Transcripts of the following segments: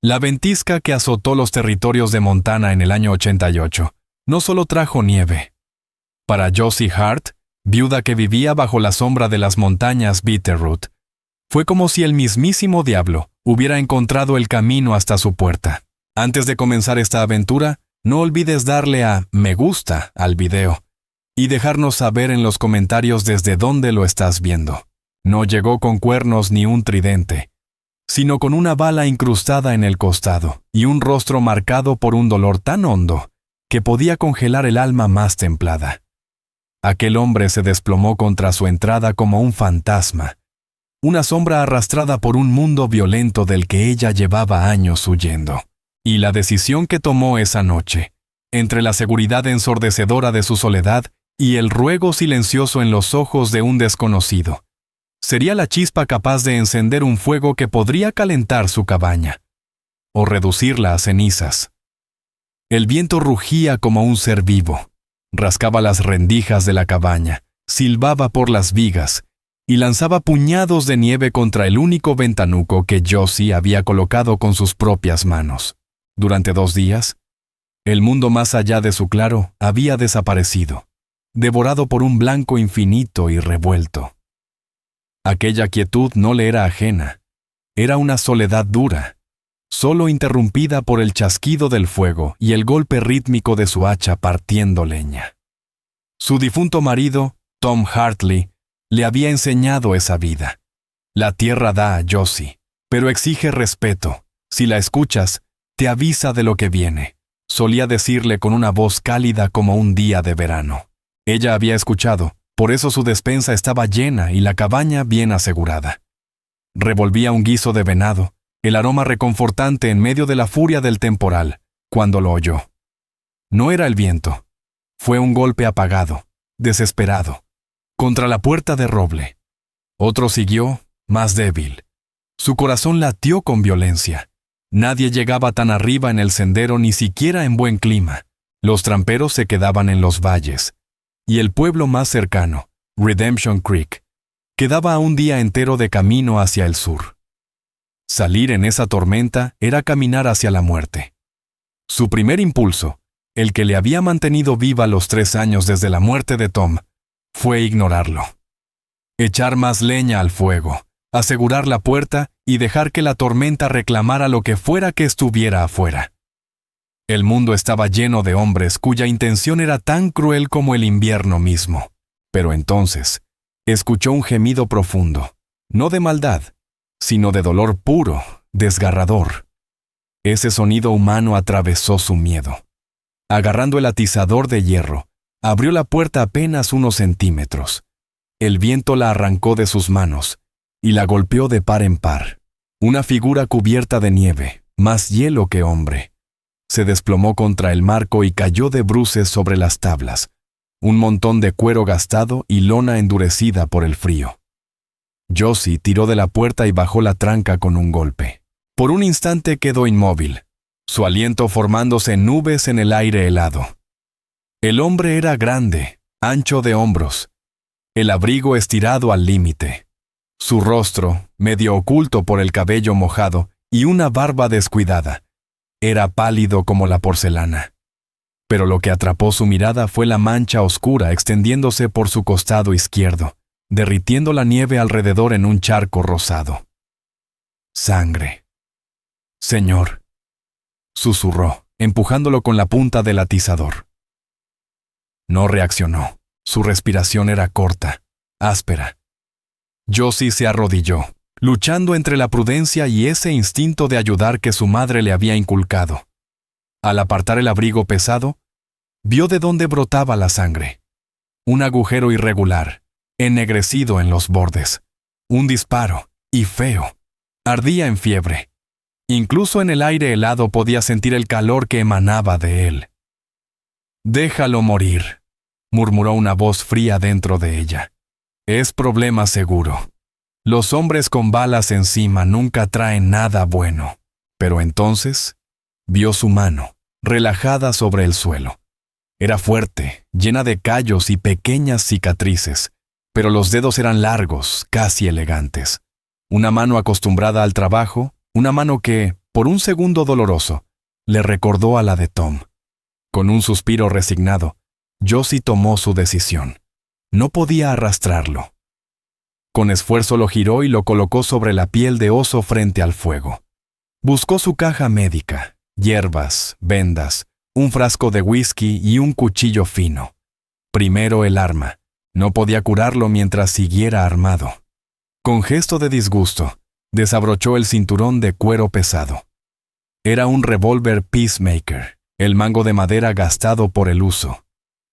La ventisca que azotó los territorios de Montana en el año 88 no solo trajo nieve. Para Josie Hart, viuda que vivía bajo la sombra de las montañas Bitterroot, fue como si el mismísimo diablo hubiera encontrado el camino hasta su puerta. Antes de comenzar esta aventura, no olvides darle a me gusta al video y dejarnos saber en los comentarios desde dónde lo estás viendo. No llegó con cuernos ni un tridente, sino con una bala incrustada en el costado y un rostro marcado por un dolor tan hondo que podía congelar el alma más templada. Aquel hombre se desplomó contra su entrada como un fantasma, una sombra arrastrada por un mundo violento del que ella llevaba años huyendo. Y la decisión que tomó esa noche, entre la seguridad ensordecedora de su soledad y el ruego silencioso en los ojos de un desconocido, sería la chispa capaz de encender un fuego que podría calentar su cabaña, o reducirla a cenizas. El viento rugía como un ser vivo, rascaba las rendijas de la cabaña, silbaba por las vigas y lanzaba puñados de nieve contra el único ventanuco que Josie había colocado con sus propias manos. Durante 2 días, el mundo más allá de su claro había desaparecido, devorado por un blanco infinito y revuelto. Aquella quietud no le era ajena, era una soledad dura, solo interrumpida por el chasquido del fuego y el golpe rítmico de su hacha partiendo leña. Su difunto marido, Tom Hartley, le había enseñado esa vida. La tierra da a Josie, pero exige respeto. Si la escuchas, te avisa de lo que viene, solía decirle con una voz cálida como un día de verano. Ella había escuchado, por eso su despensa estaba llena y la cabaña bien asegurada. Revolvía un guiso de venado, el aroma reconfortante en medio de la furia del temporal, cuando lo oyó. No era el viento, fue un golpe apagado, desesperado, contra la puerta de roble. Otro siguió, más débil. Su corazón latió con violencia. Nadie llegaba tan arriba en el sendero ni siquiera en buen clima. Los tramperos se quedaban en los valles. Y el pueblo más cercano, Redemption Creek, quedaba a un día entero de camino hacia el sur. Salir en esa tormenta era caminar hacia la muerte. Su primer impulso, el que le había mantenido viva los 3 años desde la muerte de Tom, fue ignorarlo. Echar más leña al fuego, asegurar la puerta y dejar que la tormenta reclamara lo que fuera que estuviera afuera. El mundo estaba lleno de hombres cuya intención era tan cruel como el invierno mismo. Pero entonces, escuchó un gemido profundo, no de maldad, sino de dolor puro, desgarrador. Ese sonido humano atravesó su miedo. Agarrando el atizador de hierro, abrió la puerta apenas unos centímetros. El viento la arrancó de sus manos y la golpeó de par en par. Una figura cubierta de nieve, más hielo que hombre, se desplomó contra el marco y cayó de bruces sobre las tablas, un montón de cuero gastado y lona endurecida por el frío. Josie tiró de la puerta y bajó la tranca con un golpe. Por un instante quedó inmóvil, su aliento formándose en nubes en el aire helado. El hombre era grande, ancho de hombros, el abrigo estirado al límite, su rostro, medio oculto por el cabello mojado y una barba descuidada, era pálido como la porcelana. Pero lo que atrapó su mirada fue la mancha oscura extendiéndose por su costado izquierdo, derritiendo la nieve alrededor en un charco rosado. Sangre. Señor, susurró, empujándolo con la punta del atizador. No reaccionó. Su respiración era corta, áspera. Josie se arrodilló, luchando entre la prudencia y ese instinto de ayudar que su madre le había inculcado. Al apartar el abrigo pesado, vio de dónde brotaba la sangre. Un agujero irregular, ennegrecido en los bordes. Un disparo, y feo. Ardía en fiebre. Incluso en el aire helado podía sentir el calor que emanaba de él. «Déjalo morir», murmuró una voz fría dentro de ella. «Es problema seguro. Los hombres con balas encima nunca traen nada bueno». Pero entonces vio su mano, relajada sobre el suelo. Era fuerte, llena de callos y pequeñas cicatrices, pero los dedos eran largos, casi elegantes. Una mano acostumbrada al trabajo, una mano que, por un segundo doloroso, le recordó a la de Tom. Con un suspiro resignado, Josie tomó su decisión. No podía arrastrarlo. Con esfuerzo lo giró y lo colocó sobre la piel de oso frente al fuego. Buscó su caja médica, hierbas, vendas, un frasco de whisky y un cuchillo fino. Primero el arma. No podía curarlo mientras siguiera armado. Con gesto de disgusto, desabrochó el cinturón de cuero pesado. Era un revólver Peacemaker, el mango de madera gastado por el uso.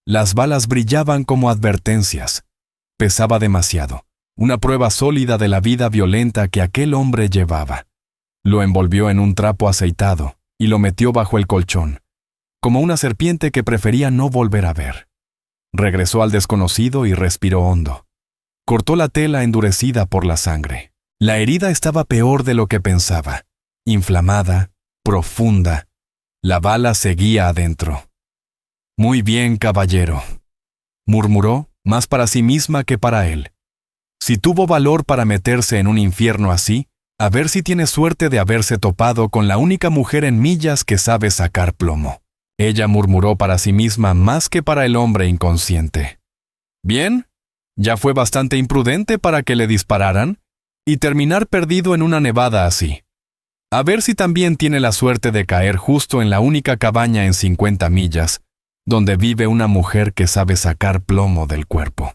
Las balas brillaban como advertencias. Pesaba demasiado, una prueba sólida de la vida violenta que aquel hombre llevaba. Lo envolvió en un trapo aceitado y lo metió bajo el colchón, como una serpiente que prefería no volver a ver. Regresó al desconocido y respiró hondo. Cortó la tela endurecida por la sangre. La herida estaba peor de lo que pensaba. Inflamada, profunda. La bala seguía adentro. «Muy bien, caballero», murmuró, más para sí misma que para él. Si tuvo valor para meterse en un infierno así, a ver si tiene suerte de haberse topado con la única mujer en millas que sabe sacar plomo. Ella murmuró para sí misma más que para el hombre inconsciente. «Bien, ya fue bastante imprudente para que le dispararan y terminar perdido en una nevada así. A ver si también tiene la suerte de caer justo en la única cabaña en 50 millas, donde vive una mujer que sabe sacar plomo del cuerpo».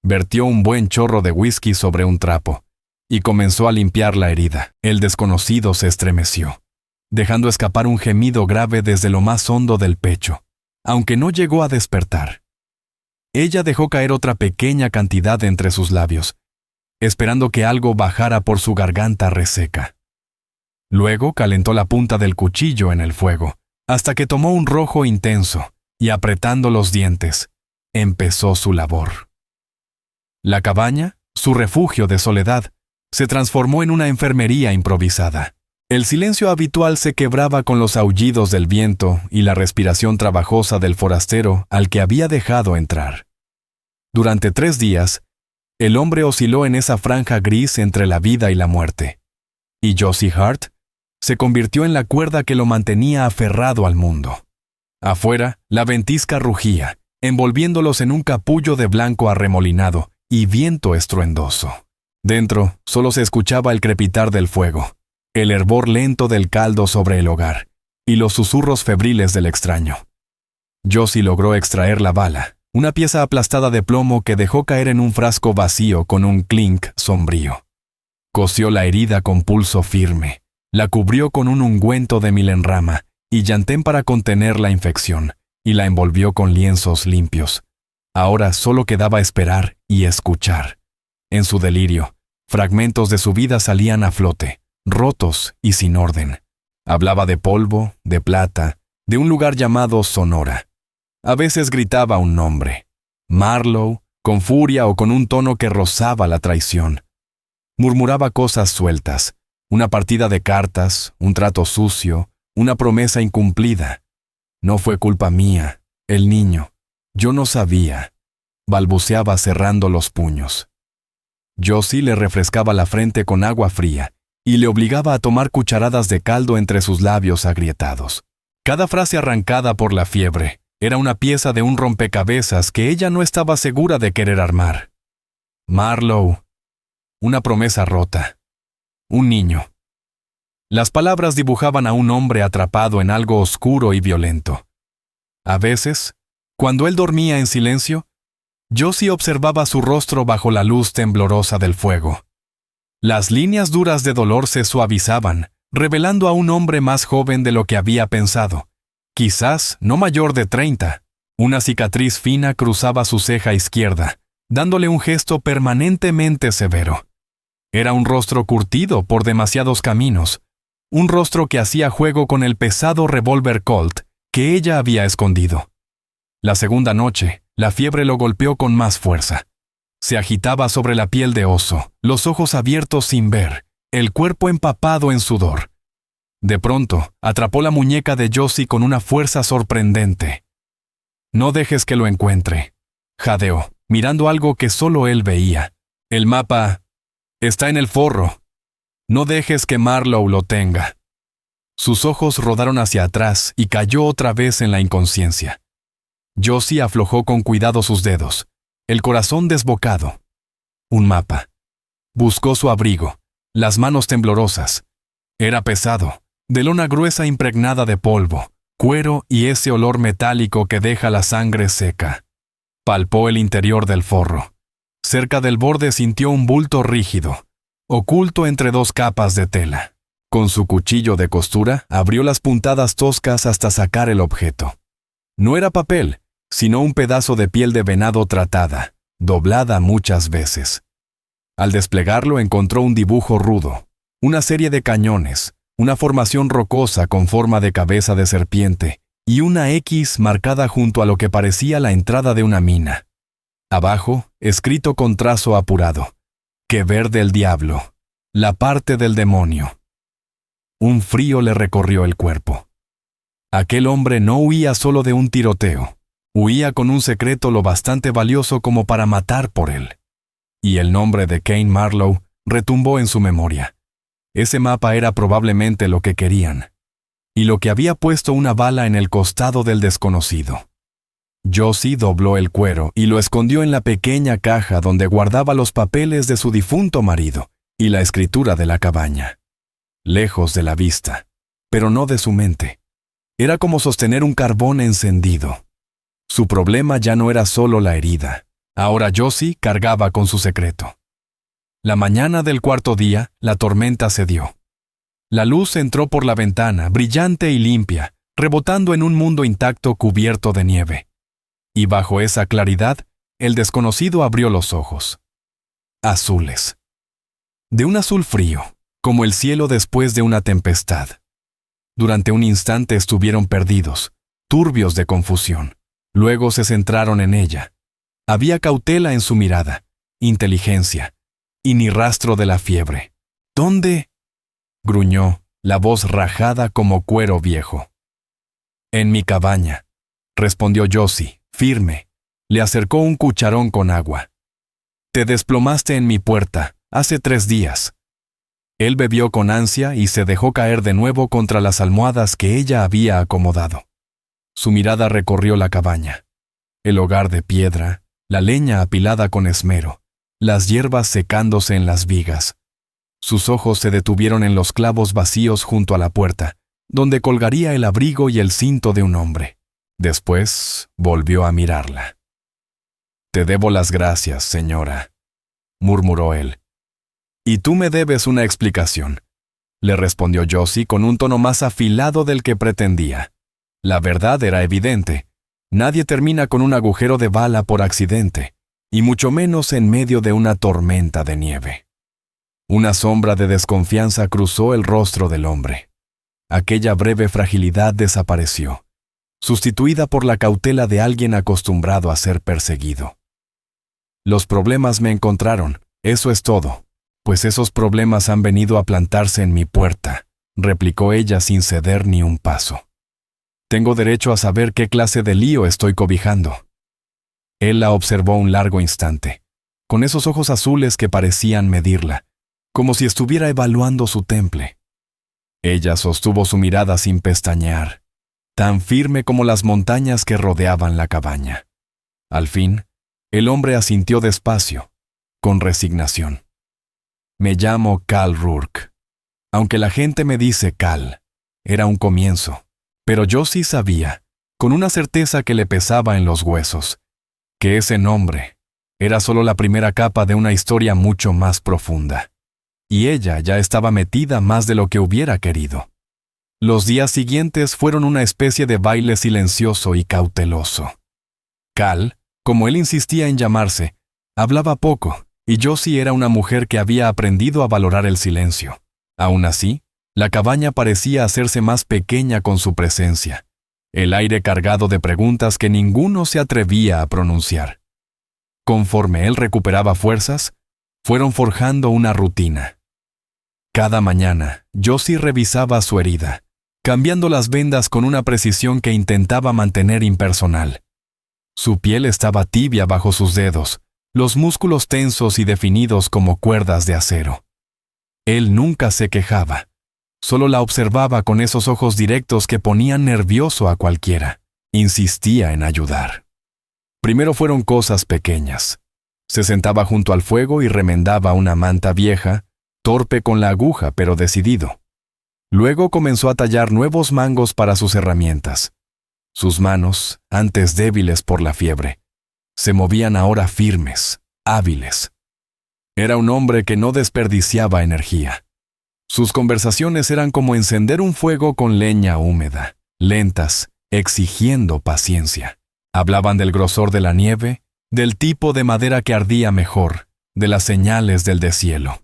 Vertió un buen chorro de whisky sobre un trapo y comenzó a limpiar la herida. El desconocido se estremeció, dejando escapar un gemido grave desde lo más hondo del pecho, aunque no llegó a despertar. Ella dejó caer otra pequeña cantidad entre sus labios, esperando que algo bajara por su garganta reseca. Luego calentó la punta del cuchillo en el fuego, hasta que tomó un rojo intenso y, apretando los dientes, empezó su labor. La cabaña, su refugio de soledad, se transformó en una enfermería improvisada. El silencio habitual se quebraba con los aullidos del viento y la respiración trabajosa del forastero al que había dejado entrar. Durante 3 días, el hombre osciló en esa franja gris entre la vida y la muerte, y Josie Hart se convirtió en la cuerda que lo mantenía aferrado al mundo. Afuera, la ventisca rugía, envolviéndolos en un capullo de blanco arremolinado y viento estruendoso. Dentro, solo se escuchaba el crepitar del fuego, el hervor lento del caldo sobre el hogar y los susurros febriles del extraño. Josie logró extraer la bala, una pieza aplastada de plomo que dejó caer en un frasco vacío con un clink sombrío. Cosió la herida con pulso firme, la cubrió con un ungüento de milenrama y llantén para contener la infección, y la envolvió con lienzos limpios. Ahora solo quedaba esperar y escuchar. En su delirio, fragmentos de su vida salían a flote, rotos y sin orden. Hablaba de polvo, de plata, de un lugar llamado Sonora. A veces gritaba un nombre, Marlowe, con furia o con un tono que rozaba la traición. Murmuraba cosas sueltas, una partida de cartas, un trato sucio, una promesa incumplida. «No fue culpa mía, el niño. Yo no sabía», balbuceaba cerrando los puños. Josie le refrescaba la frente con agua fría y le obligaba a tomar cucharadas de caldo entre sus labios agrietados. Cada frase arrancada por la fiebre era una pieza de un rompecabezas que ella no estaba segura de querer armar. Marlowe. Una promesa rota. Un niño. Las palabras dibujaban a un hombre atrapado en algo oscuro y violento. A veces, cuando él dormía en silencio, Josie observaba su rostro bajo la luz temblorosa del fuego. Las líneas duras de dolor se suavizaban, revelando a un hombre más joven de lo que había pensado, quizás no mayor de 30. Una cicatriz fina cruzaba su ceja izquierda, dándole un gesto permanentemente severo. Era un rostro curtido por demasiados caminos, un rostro que hacía juego con el pesado revólver Colt que ella había escondido. La segunda noche, la fiebre lo golpeó con más fuerza. Se agitaba sobre la piel de oso, los ojos abiertos sin ver, el cuerpo empapado en sudor. De pronto, atrapó la muñeca de Josie con una fuerza sorprendente. «No dejes que lo encuentre», jadeó, mirando algo que solo él veía. «El mapa está en el forro. No dejes que Marlowe lo tenga». Sus ojos rodaron hacia atrás y cayó otra vez en la inconsciencia. Josie aflojó con cuidado sus dedos, el corazón desbocado. Un mapa. Buscó su abrigo, las manos temblorosas. Era pesado, de lona gruesa impregnada de polvo, cuero y ese olor metálico que deja la sangre seca. Palpó el interior del forro. Cerca del borde sintió un bulto rígido, oculto entre dos capas de tela. Con su cuchillo de costura abrió las puntadas toscas hasta sacar el objeto. No era papel, sino un pedazo de piel de venado tratada, doblada muchas veces. Al desplegarlo encontró un dibujo rudo, una serie de cañones, una formación rocosa con forma de cabeza de serpiente y una X marcada junto a lo que parecía la entrada de una mina. Abajo, escrito con trazo apurado, que ver del diablo, la parte del demonio. Un frío le recorrió el cuerpo. Aquel hombre no huía solo de un tiroteo, huía con un secreto lo bastante valioso como para matar por él. Y el nombre de Kane Marlowe retumbó en su memoria. Ese mapa era probablemente lo que querían, y lo que había puesto una bala en el costado del desconocido. Josie dobló el cuero y lo escondió en la pequeña caja donde guardaba los papeles de su difunto marido y la escritura de la cabaña. Lejos de la vista, pero no de su mente. Era como sostener un carbón encendido. Su problema ya no era solo la herida. Ahora Josie cargaba con su secreto. La mañana del cuarto día, la tormenta cedió. La luz entró por la ventana, brillante y limpia, rebotando en un mundo intacto cubierto de nieve. Y bajo esa claridad, el desconocido abrió los ojos. Azules. De un azul frío, como el cielo después de una tempestad. Durante un instante estuvieron perdidos, turbios de confusión. Luego se centraron en ella. Había cautela en su mirada, inteligencia, y ni rastro de la fiebre. ¿Dónde? Gruñó, la voz rajada como cuero viejo. En mi cabaña, respondió Josie, firme. Le acercó un cucharón con agua. Te desplomaste en mi puerta, hace 3 días. Él bebió con ansia y se dejó caer de nuevo contra las almohadas que ella había acomodado. Su mirada recorrió la cabaña. El hogar de piedra, la leña apilada con esmero, las hierbas secándose en las vigas. Sus ojos se detuvieron en los clavos vacíos junto a la puerta, donde colgaría el abrigo y el cinto de un hombre. Después volvió a mirarla. «Te debo las gracias, señora», murmuró él. «Y tú me debes una explicación», le respondió Josie con un tono más afilado del que pretendía. La verdad era evidente. Nadie termina con un agujero de bala por accidente, y mucho menos en medio de una tormenta de nieve. Una sombra de desconfianza cruzó el rostro del hombre. Aquella breve fragilidad desapareció, sustituida por la cautela de alguien acostumbrado a ser perseguido. «Los problemas me encontraron, eso es todo, pues esos problemas han venido a plantarse en mi puerta», replicó ella sin ceder ni un paso. «Tengo derecho a saber qué clase de lío estoy cobijando». Él la observó un largo instante, con esos ojos azules que parecían medirla, como si estuviera evaluando su temple. Ella sostuvo su mirada sin pestañear, tan firme como las montañas que rodeaban la cabaña. Al fin, el hombre asintió despacio, con resignación. «Me llamo Cal Rourke. Aunque la gente me dice Cal, era un comienzo. Pero yo sí sabía, con una certeza que le pesaba en los huesos, que ese nombre era solo la primera capa de una historia mucho más profunda. Y ella ya estaba metida más de lo que hubiera querido. Los días siguientes fueron una especie de baile silencioso y cauteloso. Cal, como él insistía en llamarse, hablaba poco, y Josie era una mujer que había aprendido a valorar el silencio. Aún así, la cabaña parecía hacerse más pequeña con su presencia, el aire cargado de preguntas que ninguno se atrevía a pronunciar. Conforme él recuperaba fuerzas, fueron forjando una rutina. Cada mañana, Josie revisaba su herida, cambiando las vendas con una precisión que intentaba mantener impersonal. Su piel estaba tibia bajo sus dedos, los músculos tensos y definidos como cuerdas de acero. Él nunca se quejaba. Solo la observaba con esos ojos directos que ponían nervioso a cualquiera. Insistía en ayudar. Primero fueron cosas pequeñas. Se sentaba junto al fuego y remendaba una manta vieja, torpe con la aguja pero decidido. Luego comenzó a tallar nuevos mangos para sus herramientas. Sus manos, antes débiles por la fiebre, se movían ahora firmes, hábiles. Era un hombre que no desperdiciaba energía. Sus conversaciones eran como encender un fuego con leña húmeda, lentas, exigiendo paciencia. Hablaban del grosor de la nieve, del tipo de madera que ardía mejor, de las señales del deshielo.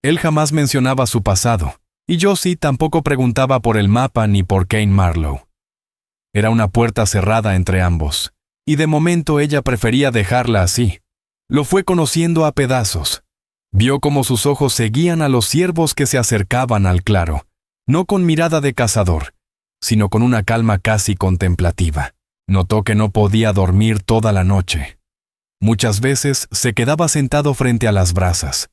Él jamás mencionaba su pasado, y Josie tampoco preguntaba por el mapa ni por Kane Marlowe. Era una puerta cerrada entre ambos, y de momento ella prefería dejarla así. Lo fue conociendo a pedazos. Vio cómo sus ojos seguían a los ciervos que se acercaban al claro, no con mirada de cazador, sino con una calma casi contemplativa. Notó que no podía dormir toda la noche. Muchas veces se quedaba sentado frente a las brasas,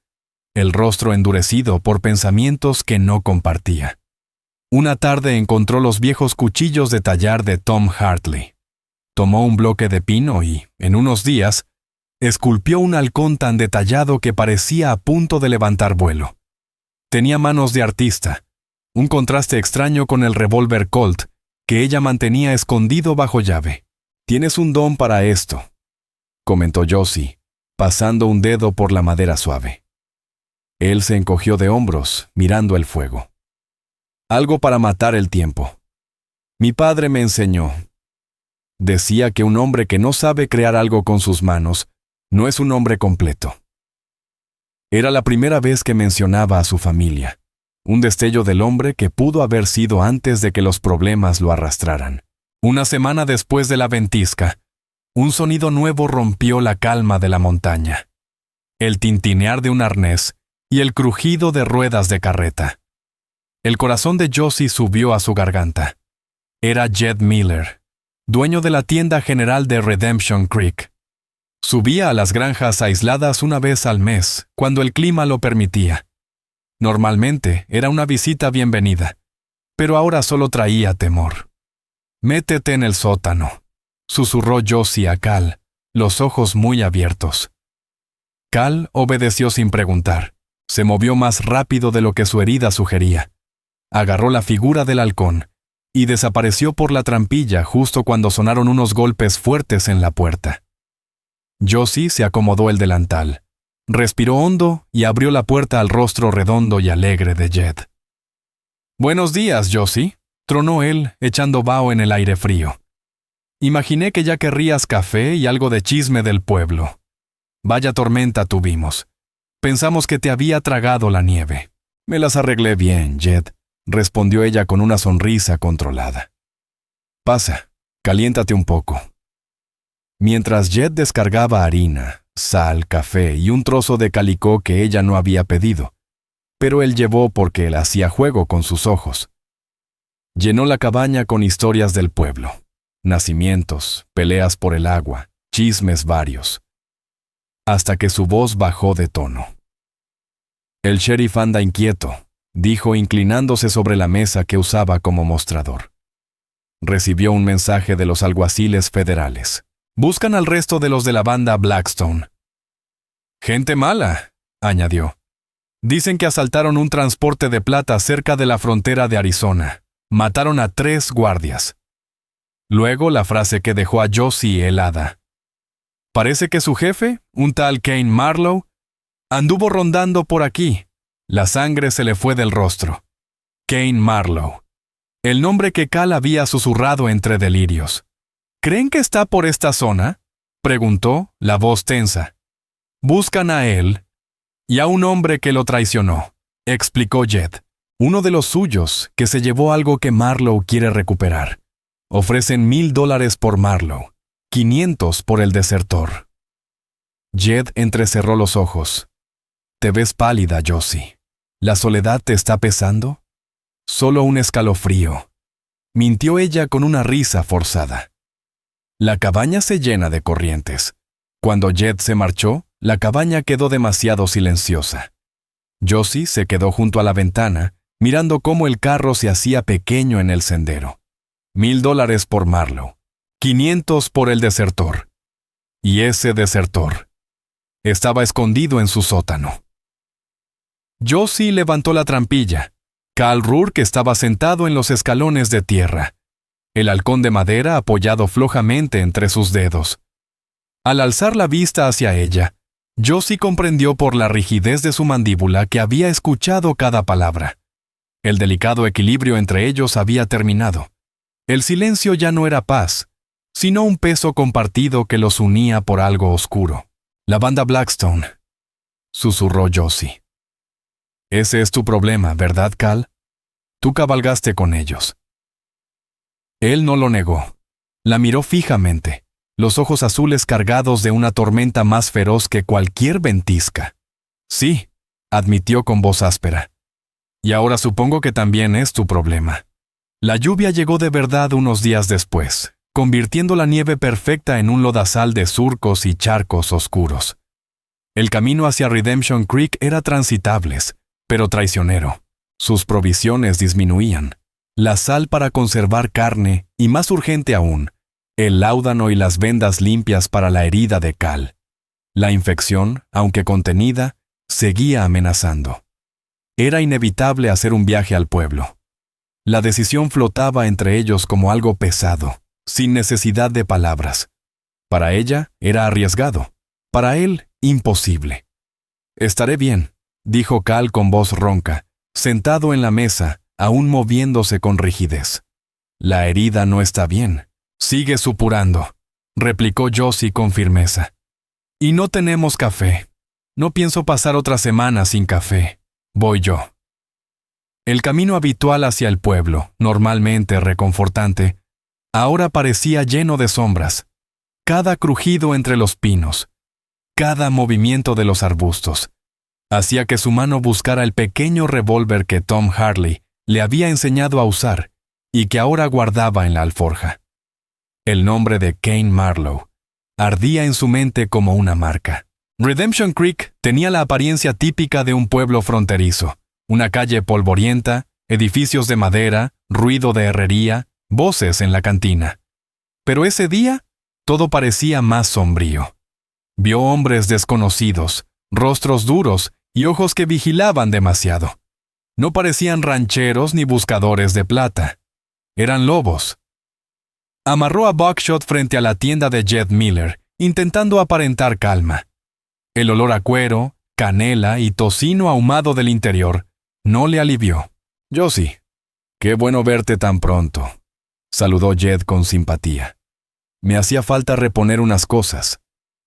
el rostro endurecido por pensamientos que no compartía. Una tarde encontró los viejos cuchillos de tallar de Tom Hartley. Tomó un bloque de pino y, en unos días, esculpió un halcón tan detallado que parecía a punto de levantar vuelo. Tenía manos de artista, un contraste extraño con el revólver Colt que ella mantenía escondido bajo llave. «Tienes un don para esto», comentó Josie, pasando un dedo por la madera suave. Él se encogió de hombros, mirando el fuego. «Algo para matar el tiempo. Mi padre me enseñó. Decía que un hombre que no sabe crear algo con sus manos no es un hombre completo». Era la primera vez que mencionaba a su familia, un destello del hombre que pudo haber sido antes de que los problemas lo arrastraran. Una semana después de la ventisca, un sonido nuevo rompió la calma de la montaña. El tintinear de un arnés y el crujido de ruedas de carreta. El corazón de Josie subió a su garganta. Era Jed Miller, dueño de la tienda general de Redemption Creek. Subía a las granjas aisladas una vez al mes, cuando el clima lo permitía. Normalmente era una visita bienvenida, pero ahora solo traía temor. «Métete en el sótano», susurró Josie a Cal, los ojos muy abiertos. Cal obedeció sin preguntar. Se movió más rápido de lo que su herida sugería. Agarró la figura del halcón y desapareció por la trampilla justo cuando sonaron unos golpes fuertes en la puerta. Josie se acomodó el delantal, respiró hondo y abrió la puerta al rostro redondo y alegre de Jed. «Buenos días, Josie», tronó él, echando vaho en el aire frío. «Imaginé que ya querrías café y algo de chisme del pueblo. Vaya tormenta tuvimos. Pensamos que te había tragado la nieve». «Me las arreglé bien, Jed», respondió ella con una sonrisa controlada. «Pasa, caliéntate un poco». Mientras Jed descargaba harina, sal, café y un trozo de calicó que ella no había pedido, pero él llevó porque él hacía juego con sus ojos. Llenó la cabaña con historias del pueblo, nacimientos, peleas por el agua, chismes varios, hasta que su voz bajó de tono. «El sheriff anda inquieto», dijo inclinándose sobre la mesa que usaba como mostrador. Recibió un mensaje de los alguaciles federales. «Buscan al resto de los de la banda Blackstone». «Gente mala», añadió. «Dicen que asaltaron un transporte de plata cerca de la frontera de Arizona. Mataron a 3 guardias». Luego la frase que dejó a Josie helada. «Parece que su jefe, un tal Kane Marlowe, anduvo rondando por aquí». La sangre se le fue del rostro. Kane Marlowe. El nombre que Cal había susurrado entre delirios. «¿Creen que está por esta zona?», preguntó, la voz tensa. «Buscan a él y a un hombre que lo traicionó», explicó Jed. «Uno de los suyos que se llevó algo que Marlowe quiere recuperar. Ofrecen $1,000 por Marlowe, 500 por el desertor». Jed entrecerró los ojos. «Te ves pálida, Josie. ¿La soledad te está pesando?» «Solo un escalofrío», mintió ella con una risa forzada. La cabaña se llena de corrientes. Cuando Jed se marchó, la cabaña quedó demasiado silenciosa. Josie se quedó junto a la ventana mirando cómo el carro se hacía pequeño en el sendero. $1,000 por Marlowe, 500 por el desertor. Y ese desertor estaba escondido en su sótano. Josie levantó la trampilla. Cal Rourke estaba sentado en los escalones de tierra, el halcón de madera apoyado flojamente entre sus dedos. Al alzar la vista hacia ella, Josie comprendió por la rigidez de su mandíbula que había escuchado cada palabra. El delicado equilibrio entre ellos había terminado. El silencio ya no era paz, sino un peso compartido que los unía por algo oscuro. La banda Blackstone, susurró Josie. Ese es tu problema, ¿verdad, Cal? Tú cabalgaste con ellos. Él no lo negó. La miró fijamente, los ojos azules cargados de una tormenta más feroz que cualquier ventisca. Sí, admitió con voz áspera. Y ahora supongo que también es tu problema. La lluvia llegó de verdad unos días después, convirtiendo la nieve perfecta en un lodazal de surcos y charcos oscuros. El camino hacia Redemption Creek era transitable, pero traicionero. Sus provisiones disminuían. La sal para conservar carne y, más urgente aún, el láudano y las vendas limpias para la herida de Cal. La infección, aunque contenida, seguía amenazando. Era inevitable hacer un viaje al pueblo. La decisión flotaba entre ellos como algo pesado, sin necesidad de palabras. Para ella era arriesgado, para él imposible. Estaré bien, dijo Cal con voz ronca, sentado en la mesa, aún moviéndose con rigidez. La herida no está bien. Sigue supurando, replicó Josie con firmeza. Y no tenemos café. No pienso pasar otra semana sin café. Voy yo. El camino habitual hacia el pueblo, normalmente reconfortante, ahora parecía lleno de sombras. Cada crujido entre los pinos, cada movimiento de los arbustos, hacía que su mano buscara el pequeño revólver que Tom Harley le había enseñado a usar y que ahora guardaba en la alforja. El nombre de Kane Marlowe ardía en su mente como una marca. Redemption Creek tenía la apariencia típica de un pueblo fronterizo, una calle polvorienta, edificios de madera, ruido de herrería, voces en la cantina. Pero ese día, todo parecía más sombrío. Vio hombres desconocidos, rostros duros y ojos que vigilaban demasiado. No parecían rancheros ni buscadores de plata. Eran lobos. Amarró a Buckshot frente a la tienda de Jed Miller, intentando aparentar calma. El olor a cuero, canela y tocino ahumado del interior no le alivió. Josie, qué bueno verte tan pronto, saludó Jed con simpatía. Me hacía falta reponer unas cosas,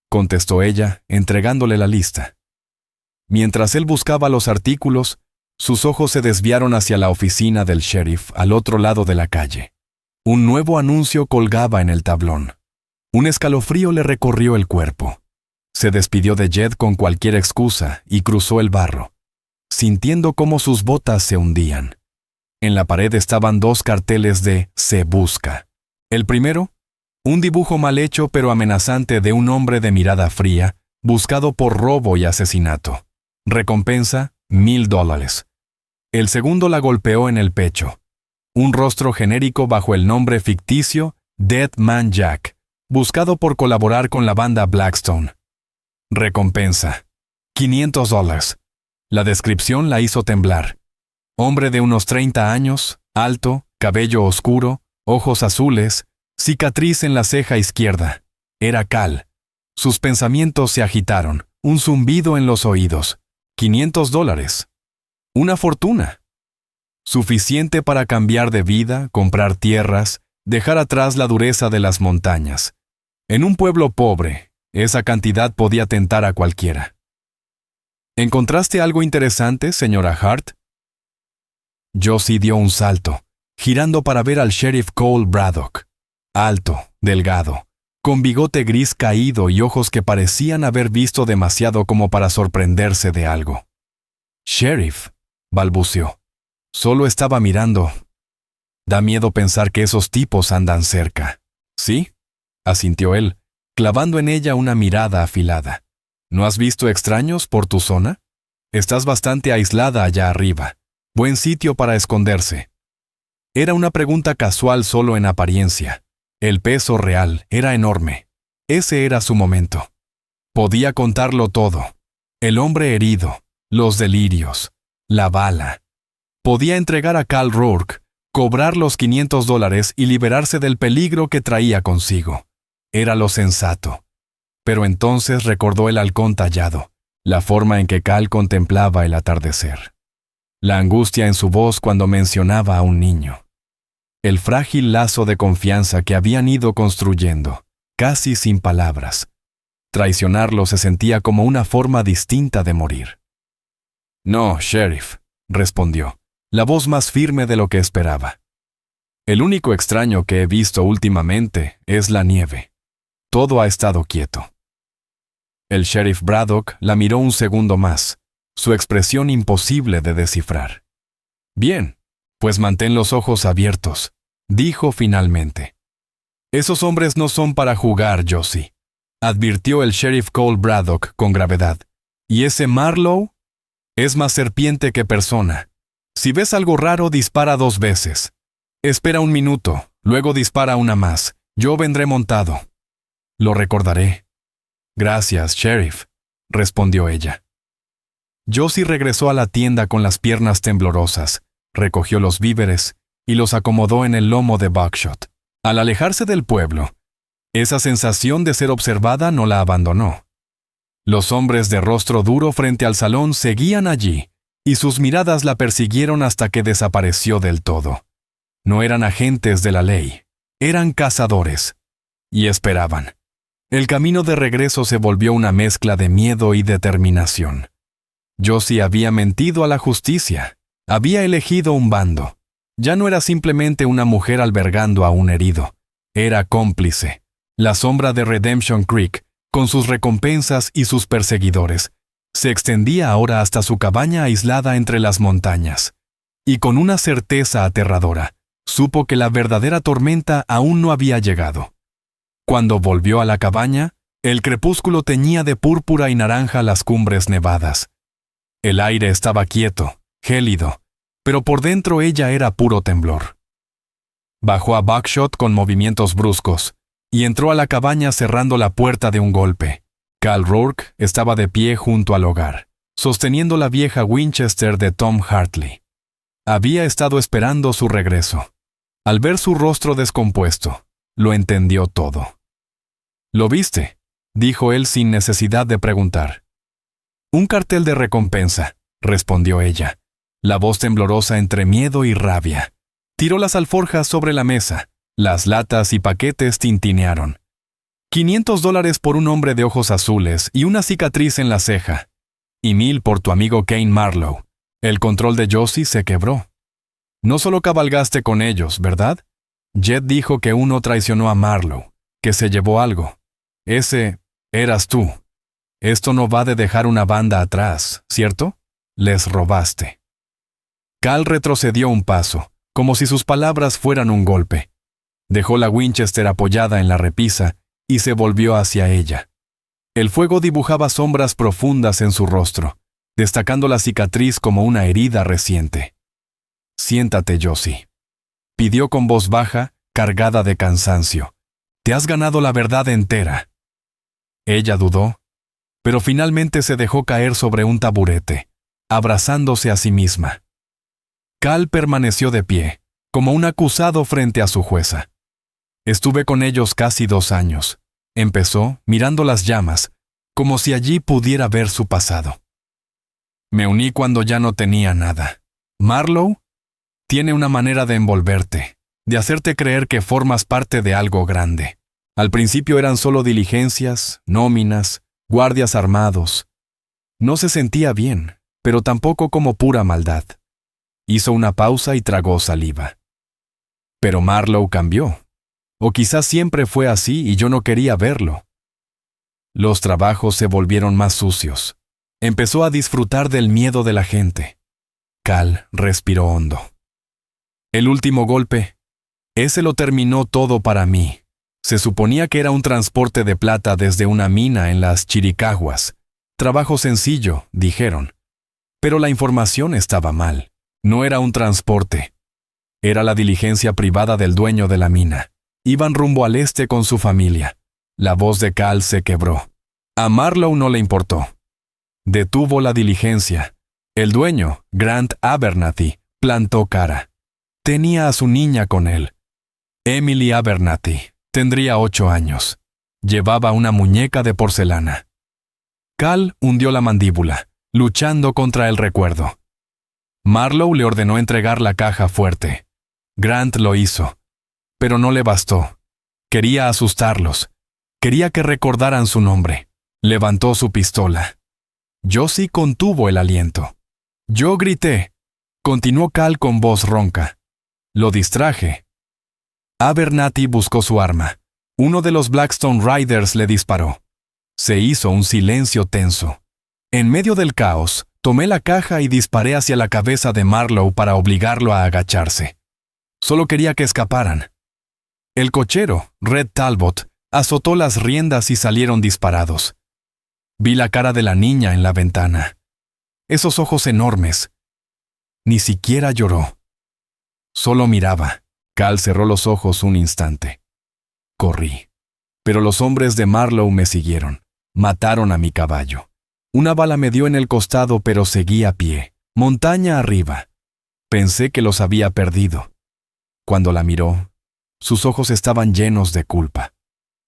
contestó ella, entregándole la lista. Mientras él buscaba los artículos, sus ojos se desviaron hacia la oficina del sheriff al otro lado de la calle. Un nuevo anuncio colgaba en el tablón. Un escalofrío le recorrió el cuerpo. Se despidió de Jed con cualquier excusa y cruzó el barro, sintiendo cómo sus botas se hundían. En la pared estaban 2 carteles de Se Busca. El primero, un dibujo mal hecho pero amenazante de un hombre de mirada fría, buscado por robo y asesinato. Recompensa, $1,000. El segundo la golpeó en el pecho. Un rostro genérico bajo el nombre ficticio Dead Man Jack, buscado por colaborar con la banda Blackstone. Recompensa, $500. La descripción la hizo temblar. Hombre de unos 30 años, alto, cabello oscuro, ojos azules, cicatriz en la ceja izquierda. Era Cal. Sus pensamientos se agitaron, un zumbido en los oídos. $500. Una fortuna. Suficiente para cambiar de vida, comprar tierras, dejar atrás la dureza de las montañas. En un pueblo pobre, esa cantidad podía tentar a cualquiera. ¿Encontraste algo interesante, señora Hart? Josie dio un salto, girando para ver al sheriff Cole Braddock. Alto, delgado, con bigote gris caído y ojos que parecían haber visto demasiado como para sorprenderse de algo. «Sheriff», balbuceó. Solo estaba mirando. Da miedo pensar que esos tipos andan cerca. «¿Sí?», asintió él, clavando en ella una mirada afilada. «¿No has visto extraños por tu zona? Estás bastante aislada allá arriba. Buen sitio para esconderse. Era una pregunta casual solo en apariencia. El peso real era enorme. Ese era su momento. Podía contarlo todo. El hombre herido, los delirios, la bala. Podía entregar a Cal Rourke, cobrar los $500 y liberarse del peligro que traía consigo. Era lo sensato. Pero entonces recordó el halcón tallado, la forma en que Cal contemplaba el atardecer. La angustia en su voz cuando mencionaba a un niño. El frágil lazo de confianza que habían ido construyendo, casi sin palabras. Traicionarlo se sentía como una forma distinta de morir. No, sheriff, respondió, la voz más firme de lo que esperaba. El único extraño que he visto últimamente es la nieve. Todo ha estado quieto. El sheriff Braddock la miró un segundo más, su expresión imposible de descifrar. Bien, pues mantén los ojos abiertos, dijo finalmente. Esos hombres no son para jugar, Josie, advirtió el sheriff Cole Braddock con gravedad. ¿Y ese Marlowe? Es más serpiente que persona. Si ves algo raro, dispara 2 veces. Espera 1 minuto, luego dispara una más. Yo vendré montado. Lo recordaré. Gracias, sheriff, respondió ella. Josie regresó a la tienda con las piernas temblorosas, recogió los víveres y los acomodó en el lomo de Buckshot. Al alejarse del pueblo, esa sensación de ser observada no la abandonó. Los hombres de rostro duro frente al salón seguían allí, y sus miradas la persiguieron hasta que desapareció del todo. No eran agentes de la ley, eran cazadores, y esperaban. El camino de regreso se volvió una mezcla de miedo y determinación. Josie había mentido a la justicia, había elegido un bando. Ya no era simplemente una mujer albergando a un herido, era cómplice. La sombra de Redemption Creek, con sus recompensas y sus perseguidores, se extendía ahora hasta su cabaña aislada entre las montañas. Y con una certeza aterradora, supo que la verdadera tormenta aún no había llegado. Cuando volvió a la cabaña, el crepúsculo teñía de púrpura y naranja las cumbres nevadas. El aire estaba quieto, gélido, pero por dentro ella era puro temblor. Bajó a Buckshot con movimientos bruscos y entró a la cabaña cerrando la puerta de un golpe. Cal Rourke estaba de pie junto al hogar, sosteniendo la vieja Winchester de Tom Hartley. Había estado esperando su regreso. Al ver su rostro descompuesto, lo entendió todo. «¿Lo viste?», dijo él sin necesidad de preguntar. «Un cartel de recompensa», respondió ella, la voz temblorosa entre miedo y rabia. Tiró las alforjas sobre la mesa. Las latas y paquetes tintinearon. $500 por un hombre de ojos azules y una cicatriz en la ceja. Y 1,000 por tu amigo Kane Marlowe. El control de Josie se quebró. No solo cabalgaste con ellos, ¿verdad? Jed dijo que uno traicionó a Marlowe, que se llevó algo. Ese eras tú. Esto no va de dejar una banda atrás, ¿cierto? Les robaste. Cal retrocedió un paso, como si sus palabras fueran un golpe. Dejó la Winchester apoyada en la repisa y se volvió hacia ella. El fuego dibujaba sombras profundas en su rostro, destacando la cicatriz como una herida reciente. «Siéntate, Josie», pidió con voz baja, cargada de cansancio. «Te has ganado la verdad entera». Ella dudó, pero finalmente se dejó caer sobre un taburete, abrazándose a sí misma. Cal permaneció de pie, como un acusado frente a su jueza. «Estuve con ellos casi 2 años», empezó, mirando las llamas, como si allí pudiera ver su pasado. «Me uní cuando ya no tenía nada. Marlowe tiene una manera de envolverte, de hacerte creer que formas parte de algo grande. Al principio eran solo diligencias, nóminas, guardias armados. No se sentía bien, pero tampoco como pura maldad». Hizo una pausa y tragó saliva. «Pero Marlowe cambió. O quizás siempre fue así y yo no quería verlo». Los trabajos se volvieron más sucios. Empezó a disfrutar del miedo de la gente. Cal respiró hondo. «El último golpe, ese lo terminó todo para mí. Se suponía que era un transporte de plata desde una mina en las Chiricahuas. Trabajo sencillo, dijeron. Pero la información estaba mal. No era un transporte. Era la diligencia privada del dueño de la mina. Iban rumbo al este con su familia. La voz de Cal se quebró. A Marlowe no le importó. Detuvo la diligencia. El dueño, Grant Abernathy, plantó cara. Tenía a su niña con él. Emily Abernathy tendría 8 años. Llevaba una muñeca de porcelana. Cal hundió la mandíbula, luchando contra el recuerdo. Marlowe le ordenó entregar la caja fuerte. Grant lo hizo, pero no le bastó. Quería asustarlos. Quería que recordaran su nombre. Levantó su pistola. Josie contuvo el aliento. Yo grité. Continuó Cal con voz ronca. Lo distraje. Abernathy buscó su arma. Uno de los Blackstone Riders le disparó. Se hizo un silencio tenso. En medio del caos, tomé la caja y disparé hacia la cabeza de Marlowe para obligarlo a agacharse. Solo quería que escaparan. El cochero, Red Talbot, azotó las riendas y salieron disparados. Vi la cara de la niña en la ventana. Esos ojos enormes. Ni siquiera lloró. Solo miraba. Cal cerró los ojos un instante. Corrí. Pero los hombres de Marlowe me siguieron. Mataron a mi caballo. Una bala me dio en el costado, pero seguí a pie, montaña arriba. Pensé que los había perdido. Cuando la miró, sus ojos estaban llenos de culpa.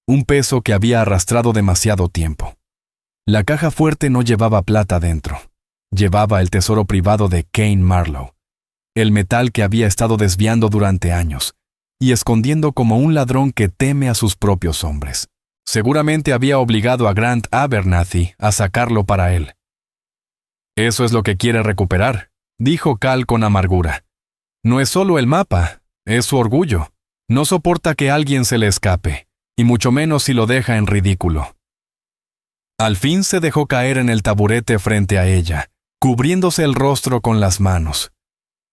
Un peso que había arrastrado demasiado tiempo. La caja fuerte no llevaba plata dentro. Llevaba el tesoro privado de Kane Marlowe. El metal que había estado desviando durante años y escondiendo como un ladrón que teme a sus propios hombres. Seguramente había obligado a Grant Abernathy a sacarlo para él. «Eso es lo que quiere recuperar», dijo Cal con amargura. «No es solo el mapa, es su orgullo. No soporta que alguien se le escape, y mucho menos si lo deja en ridículo». Al fin se dejó caer en el taburete frente a ella, cubriéndose el rostro con las manos.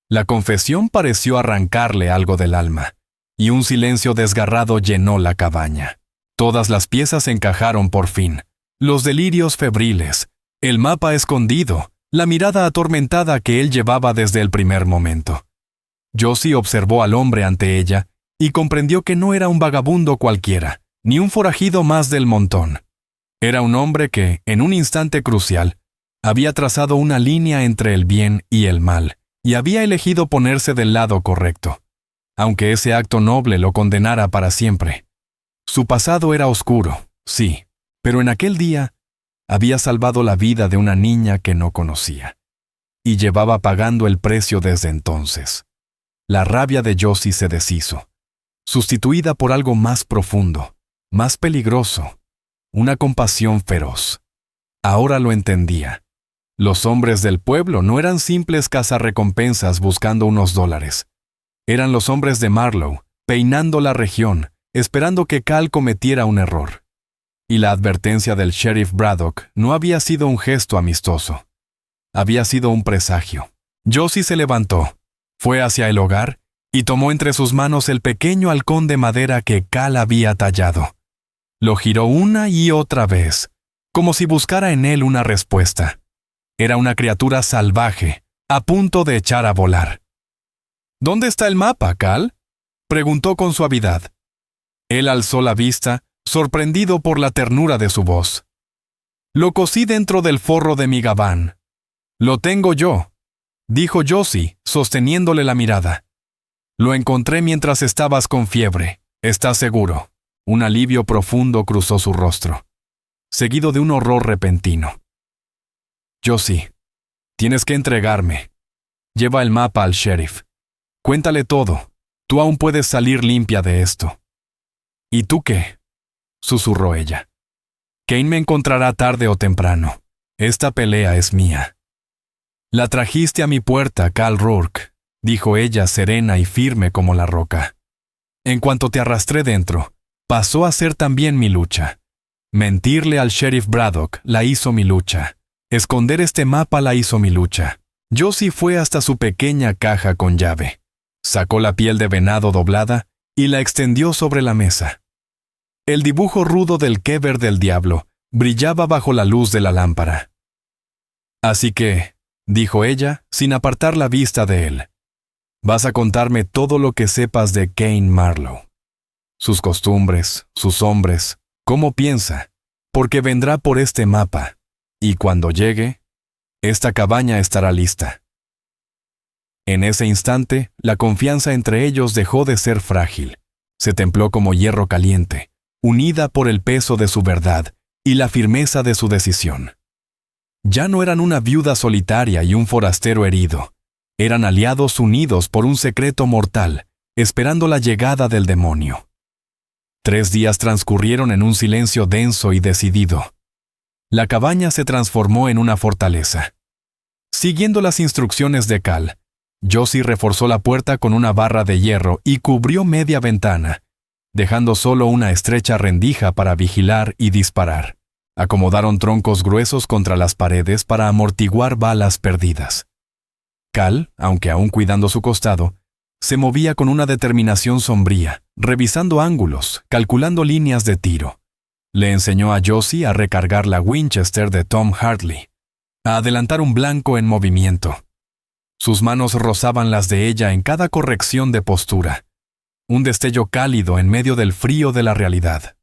La confesión pareció arrancarle algo del alma, y un silencio desgarrado llenó la cabaña. Todas las piezas encajaron por fin. Los delirios febriles, el mapa escondido, la mirada atormentada que él llevaba desde el primer momento. Josie observó al hombre ante ella y comprendió que no era un vagabundo cualquiera, ni un forajido más del montón. Era un hombre que, en un instante crucial, había trazado una línea entre el bien y el mal, y había elegido ponerse del lado correcto, aunque ese acto noble lo condenara para siempre. Su pasado era oscuro, sí, pero en aquel día había salvado la vida de una niña que no conocía, y llevaba pagando el precio desde entonces. La rabia de Josie se deshizo, sustituida por algo más profundo, más peligroso, una compasión feroz. Ahora lo entendía. Los hombres del pueblo no eran simples cazarrecompensas buscando unos $. Eran los hombres de Marlowe, peinando la región, esperando que Cal cometiera un error. Y la advertencia del sheriff Braddock no había sido un gesto amistoso. Había sido un presagio. Josie se levantó, fue hacia el hogar y tomó entre sus manos el pequeño halcón de madera que Cal había tallado. Lo giró una y otra vez, como si buscara en él una respuesta. Era una criatura salvaje, a punto de echar a volar. «¿Dónde está el mapa, Cal?», preguntó con suavidad. Él alzó la vista, sorprendido por la ternura de su voz. «Lo cosí dentro del forro de mi gabán. Lo tengo yo», dijo Josie, sosteniéndole la mirada. «Lo encontré mientras estabas con fiebre. ¿Estás seguro?». Un alivio profundo cruzó su rostro, seguido de un horror repentino. «Josie, tienes que entregarme. Lleva el mapa al sheriff. Cuéntale todo. Tú aún puedes salir limpia de esto». «¿Y tú qué?», susurró ella. «Kane me encontrará tarde o temprano. Esta pelea es mía». «La trajiste a mi puerta, Cal Rourke», dijo ella serena y firme como la roca. «En cuanto te arrastré dentro, pasó a ser también mi lucha. Mentirle al sheriff Braddock la hizo mi lucha. Esconder este mapa la hizo mi lucha». Josie fue hasta su pequeña caja con llave. Sacó la piel de venado doblada y la extendió sobre la mesa. El dibujo rudo del Kever del diablo brillaba bajo la luz de la lámpara. «Así que», dijo ella, sin apartar la vista de él. Vas a contarme todo lo que sepas de Cain Marlowe. Sus costumbres, sus hombres, cómo piensa, porque vendrá por este mapa, y cuando llegue, esta cabaña estará lista. En ese instante, la confianza entre ellos dejó de ser frágil. Se templó como hierro caliente, unida por el peso de su verdad y la firmeza de su decisión. Ya no eran una viuda solitaria y un forastero herido. Eran aliados unidos por un secreto mortal, esperando la llegada del demonio. 3 días transcurrieron en un silencio denso y decidido. La cabaña se transformó en una fortaleza. Siguiendo las instrucciones de Cal, Josie reforzó la puerta con una barra de hierro y cubrió media ventana, dejando solo una estrecha rendija para vigilar y disparar. Acomodaron troncos gruesos contra las paredes para amortiguar balas perdidas. Cal, aunque aún cuidando su costado, se movía con una determinación sombría, revisando ángulos, calculando líneas de tiro. Le enseñó a Josie a recargar la Winchester de Tom Hartley, a adelantar un blanco en movimiento. Sus manos rozaban las de ella en cada corrección de postura. Un destello cálido en medio del frío de la realidad.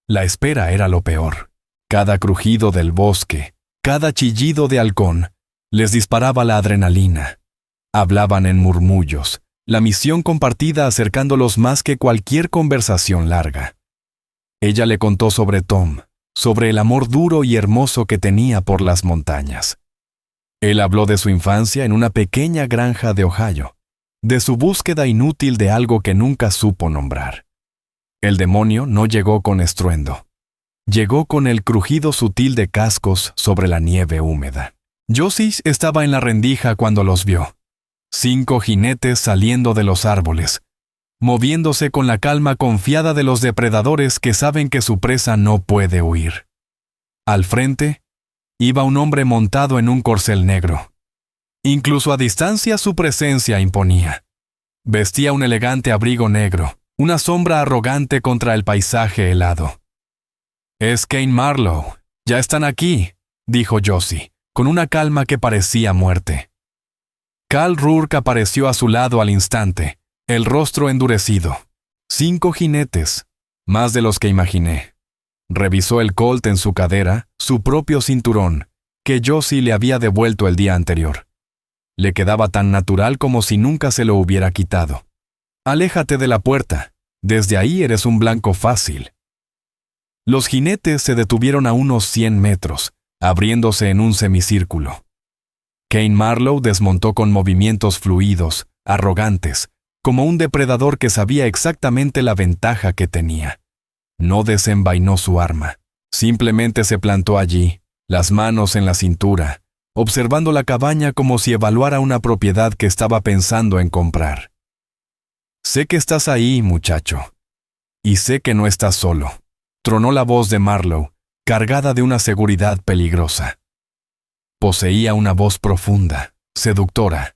La espera era lo peor. Cada crujido del bosque, cada chillido de halcón, les disparaba la adrenalina. Hablaban en murmullos, la misión compartida acercándolos más que cualquier conversación larga. Ella le contó sobre Tom, sobre el amor duro y hermoso que tenía por las montañas. Él habló de su infancia en una pequeña granja de Ohio, de su búsqueda inútil de algo que nunca supo nombrar. El demonio no llegó con estruendo. Llegó con el crujido sutil de cascos sobre la nieve húmeda. Josie estaba en la rendija cuando los vio. 5 jinetes saliendo de los árboles, moviéndose con la calma confiada de los depredadores que saben que su presa no puede huir. Al frente, iba un hombre montado en un corcel negro. Incluso a distancia su presencia imponía. Vestía un elegante abrigo negro, una sombra arrogante contra el paisaje helado. «Es Cain Marlowe. Ya están aquí», dijo Josie, con una calma que parecía muerte. Cal Rourke apareció a su lado al instante, el rostro endurecido. 5 jinetes, más de los que imaginé. Revisó el colt en su cadera, su propio cinturón, que Josie le había devuelto el día anterior. Le quedaba tan natural como si nunca se lo hubiera quitado. «Aléjate de la puerta. Desde ahí eres un blanco fácil». Los jinetes se detuvieron a unos 100 metros, abriéndose en un semicírculo. Cain Marlowe desmontó con movimientos fluidos, arrogantes, como un depredador que sabía exactamente la ventaja que tenía. No desenvainó su arma. Simplemente se plantó allí, las manos en la cintura, observando la cabaña como si evaluara una propiedad que estaba pensando en comprar. «Sé que estás ahí, muchacho. Y sé que no estás solo», tronó la voz de Marlowe, cargada de una seguridad peligrosa. Poseía una voz profunda, seductora,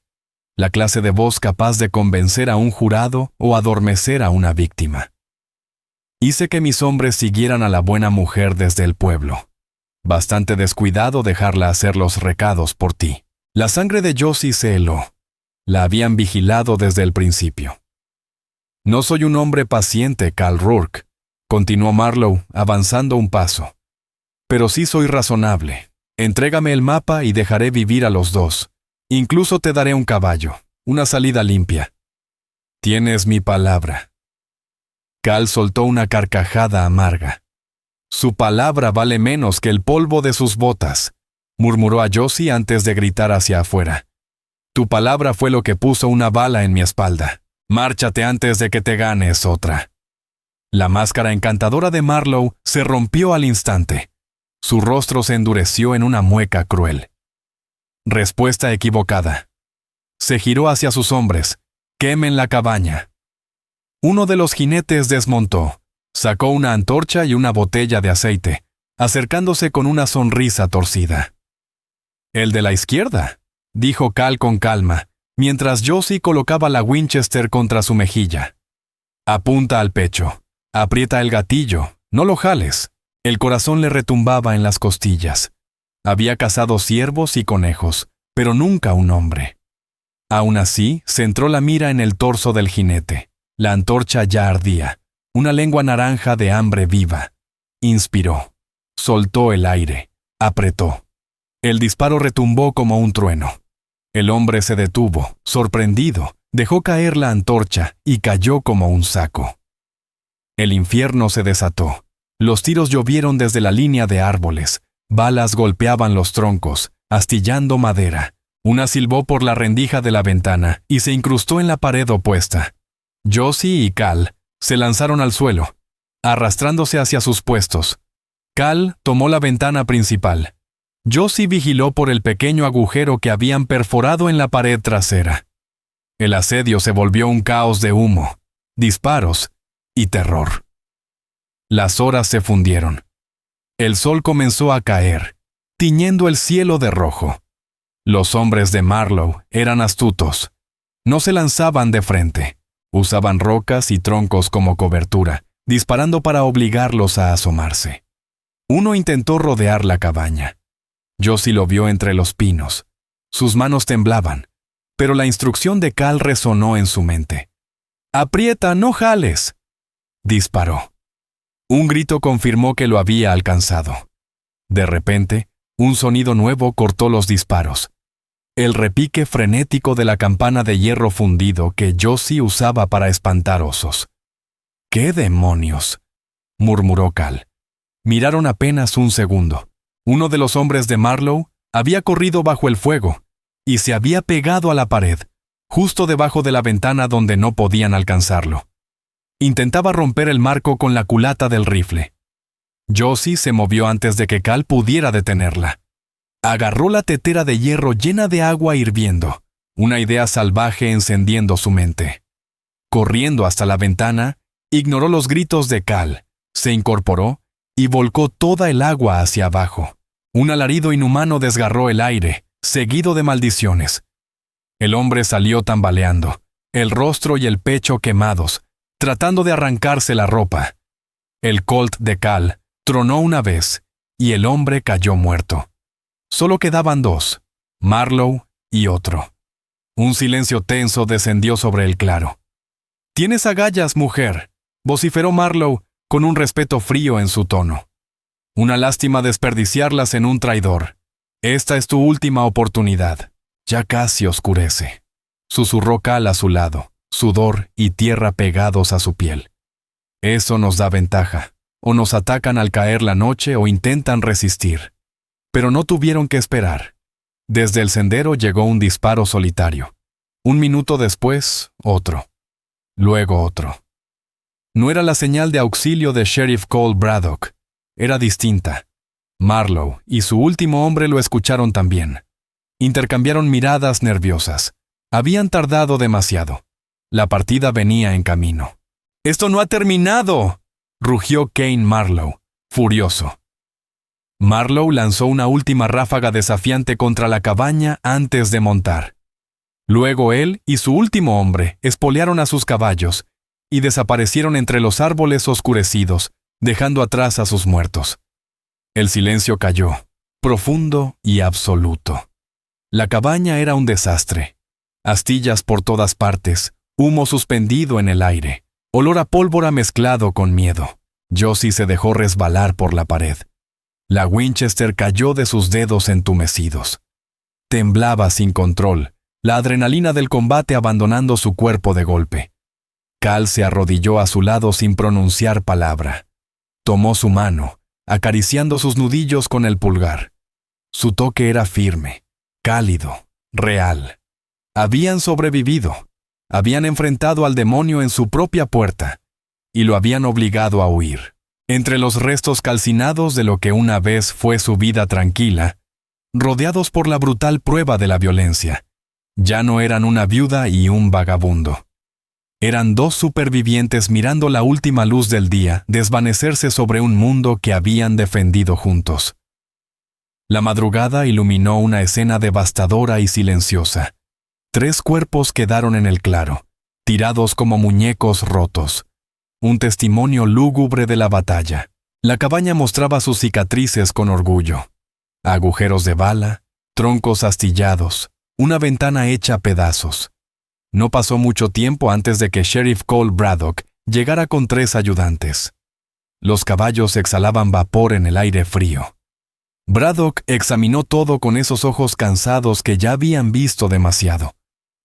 la clase de voz capaz de convencer a un jurado o adormecer a una víctima. «Hice que mis hombres siguieran a la buena mujer desde el pueblo. Bastante descuidado dejarla hacer los recados por ti». La sangre de Josie se heló. La habían vigilado desde el principio. «No soy un hombre paciente, Cal Rourke», continuó Marlowe, avanzando un paso. «Pero sí soy razonable. Entrégame el mapa y dejaré vivir a los 2. Incluso te daré un caballo, una salida limpia. Tienes mi palabra». Cal soltó una carcajada amarga. «Su palabra vale menos que el polvo de sus botas», murmuró a Josie antes de gritar hacia afuera. «Tu palabra fue lo que puso una bala en mi espalda. Márchate antes de que te ganes otra». La máscara encantadora de Marlowe se rompió al instante. Su rostro se endureció en una mueca cruel. Respuesta equivocada. Se giró hacia sus hombres. «Quemen la cabaña». Uno de los jinetes desmontó, sacó una antorcha y una botella de aceite, acercándose con una sonrisa torcida. «El de la izquierda», dijo Cal con calma, mientras Josie colocaba la Winchester contra su mejilla. «Apunta al pecho. Aprieta el gatillo. No lo jales». El corazón le retumbaba en las costillas. Había cazado ciervos y conejos, pero nunca un hombre. Aún así, centró la mira en el torso del jinete. La antorcha ya ardía, una lengua naranja de hambre viva. Inspiró, soltó el aire, apretó. El disparo retumbó como un trueno. El hombre se detuvo, sorprendido, dejó caer la antorcha y cayó como un saco. El infierno se desató. Los tiros llovieron desde la línea de árboles. Balas golpeaban los troncos, astillando madera. Una silbó por la rendija de la ventana y se incrustó en la pared opuesta. Josie y Cal se lanzaron al suelo, arrastrándose hacia sus puestos. Cal tomó la ventana principal. Josie vigiló por el pequeño agujero que habían perforado en la pared trasera. El asedio se volvió un caos de humo, disparos y terror. Las horas se fundieron. El sol comenzó a caer, tiñendo el cielo de rojo. Los hombres de Marlowe eran astutos. No se lanzaban de frente. Usaban rocas y troncos como cobertura, disparando para obligarlos a asomarse. Uno intentó rodear la cabaña. Josie lo vio entre los pinos. Sus manos temblaban, pero la instrucción de Cal resonó en su mente. «¡Aprieta, no jales!». Disparó. Un grito confirmó que lo había alcanzado. De repente, un sonido nuevo cortó los disparos. El repique frenético de la campana de hierro fundido que Josie usaba para espantar osos. «¡Qué demonios!», murmuró Cal. Miraron apenas un segundo. Uno de los hombres de Marlowe había corrido bajo el fuego y se había pegado a la pared, justo debajo de la ventana donde no podían alcanzarlo. Intentaba romper el marco con la culata del rifle. Josie se movió antes de que Cal pudiera detenerla. Agarró la tetera de hierro llena de agua hirviendo, una idea salvaje encendiendo su mente. Corriendo hasta la ventana, ignoró los gritos de Cal, se incorporó y volcó toda el agua hacia abajo. Un alarido inhumano desgarró el aire, seguido de maldiciones. El hombre salió tambaleando, el rostro y el pecho quemados, tratando de arrancarse la ropa. El Colt de Cal tronó una vez y el hombre cayó muerto. Solo quedaban dos, Marlowe y otro. Un silencio tenso descendió sobre el claro. «Tienes agallas, mujer», vociferó Marlowe con un respeto frío en su tono. «Una lástima desperdiciarlas en un traidor. Esta es tu última oportunidad. Ya casi oscurece», susurró Cal a su lado, sudor y tierra pegados a su piel. «Eso nos da ventaja. O nos atacan al caer la noche o intentan resistir». Pero no tuvieron que esperar. Desde el sendero llegó un disparo solitario. Un minuto después, otro. Luego otro. No era la señal de auxilio de Sheriff Cole Braddock. Era distinta. Marlowe y su último hombre lo escucharon también. Intercambiaron miradas nerviosas. Habían tardado demasiado. La partida venía en camino. «¡Esto no ha terminado!», rugió Kane Marlowe, furioso. Marlowe lanzó una última ráfaga desafiante contra la cabaña antes de montar. Luego él y su último hombre espolearon a sus caballos y desaparecieron entre los árboles oscurecidos, dejando atrás a sus muertos. El silencio cayó, profundo y absoluto. La cabaña era un desastre. Astillas por todas partes, humo suspendido en el aire, olor a pólvora mezclado con miedo. Josie se dejó resbalar por la pared. La Winchester cayó de sus dedos entumecidos. Temblaba sin control, la adrenalina del combate abandonando su cuerpo de golpe. Cal se arrodilló a su lado sin pronunciar palabra. Tomó su mano, acariciando sus nudillos con el pulgar. Su toque era firme, cálido, real. Habían sobrevivido. Habían enfrentado al demonio en su propia puerta y lo habían obligado a huir. Entre los restos calcinados de lo que una vez fue su vida tranquila, rodeados por la brutal prueba de la violencia, ya no eran una viuda y un vagabundo. Eran dos supervivientes mirando la última luz del día desvanecerse sobre un mundo que habían defendido juntos. La madrugada iluminó una escena devastadora y silenciosa. 3 cuerpos quedaron en el claro, tirados como muñecos rotos. Un testimonio lúgubre de la batalla. La cabaña mostraba sus cicatrices con orgullo. Agujeros de bala, troncos astillados, una ventana hecha a pedazos. No pasó mucho tiempo antes de que Sheriff Cole Braddock llegara con 3 ayudantes. Los caballos exhalaban vapor en el aire frío. Braddock examinó todo con esos ojos cansados que ya habían visto demasiado.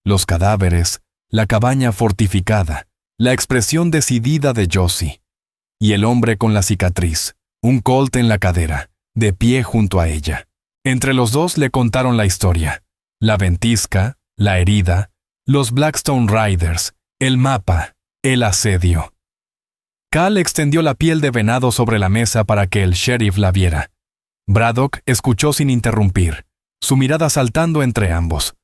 Los cadáveres, la cabaña fortificada, la expresión decidida de Josie. Y el hombre con la cicatriz, un colt en la cadera, de pie junto a ella. Entre los dos le contaron la historia. La ventisca, la herida, los Blackstone Riders, el mapa, el asedio. Cal extendió la piel de venado sobre la mesa para que el sheriff la viera. Braddock escuchó sin interrumpir, su mirada saltando entre ambos.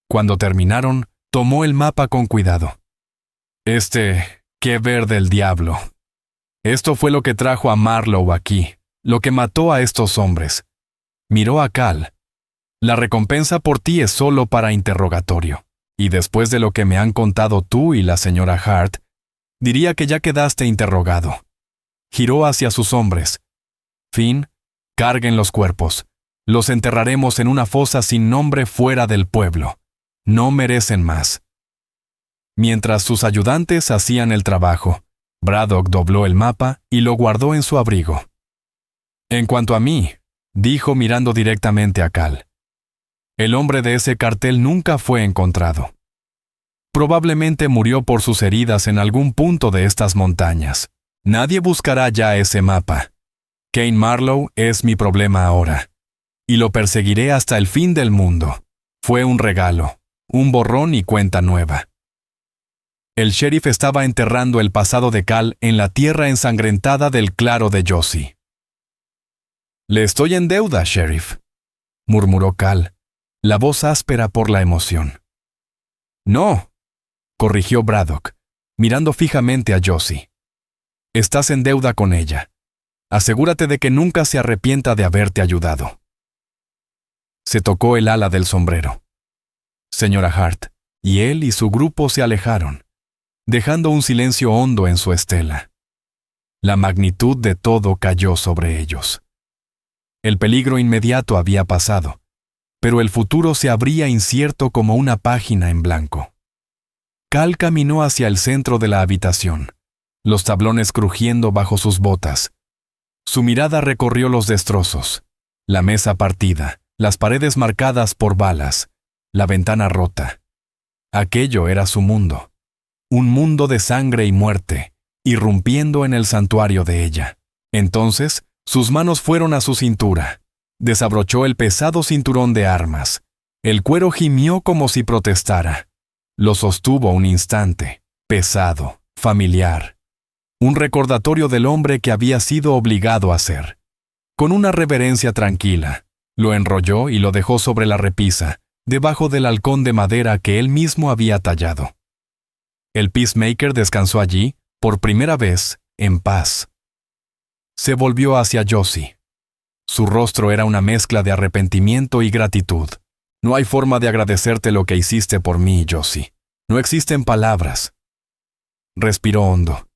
Cuando terminaron, tomó el mapa con cuidado. Qué ver del diablo. Esto fue lo que trajo a Marlowe aquí, lo que mató a estos hombres. Miró a Cal. La recompensa por ti es solo para interrogatorio. Y después de lo que me han contado tú y la señora Hart, diría que ya quedaste interrogado. Giró hacia sus hombres. Finn, carguen los cuerpos. Los enterraremos en una fosa sin nombre fuera del pueblo. No merecen más. Mientras sus ayudantes hacían el trabajo, Braddock dobló el mapa y lo guardó en su abrigo. En cuanto a mí, dijo mirando directamente a Cal, el hombre de ese cartel nunca fue encontrado. Probablemente murió por sus heridas en algún punto de estas montañas. Nadie buscará ya ese mapa. Kane Marlowe es mi problema ahora. Y lo perseguiré hasta el fin del mundo. Fue un regalo, un borrón y cuenta nueva. El sheriff estaba enterrando el pasado de Cal en la tierra ensangrentada del claro de Josie. «Le estoy en deuda, sheriff», murmuró Cal, la voz áspera por la emoción. «No», corrigió Braddock, mirando fijamente a Josie. «Estás en deuda con ella. Asegúrate de que nunca se arrepienta de haberte ayudado». Se tocó el ala del sombrero. Señora Hart, y él y su grupo se alejaron, dejando un silencio hondo en su estela. La magnitud de todo cayó sobre ellos. El peligro inmediato había pasado, pero el futuro se abría incierto como una página en blanco. Cal caminó hacia el centro de la habitación, los tablones crujiendo bajo sus botas. Su mirada recorrió los destrozos, la mesa partida, las paredes marcadas por balas, la ventana rota. Aquello era su mundo. Un mundo de sangre y muerte, irrumpiendo en el santuario de ella. Entonces, sus manos fueron a su cintura. Desabrochó el pesado cinturón de armas. El cuero gimió como si protestara. Lo sostuvo un instante, pesado, familiar. Un recordatorio del hombre que había sido obligado a ser. Con una reverencia tranquila, lo enrolló y lo dejó sobre la repisa, debajo del halcón de madera que él mismo había tallado. El Peacemaker descansó allí, por primera vez, en paz. Se volvió hacia Josie. Su rostro era una mezcla de arrepentimiento y gratitud. No hay forma de agradecerte lo que hiciste por mí, Josie. No existen palabras. Respiró hondo.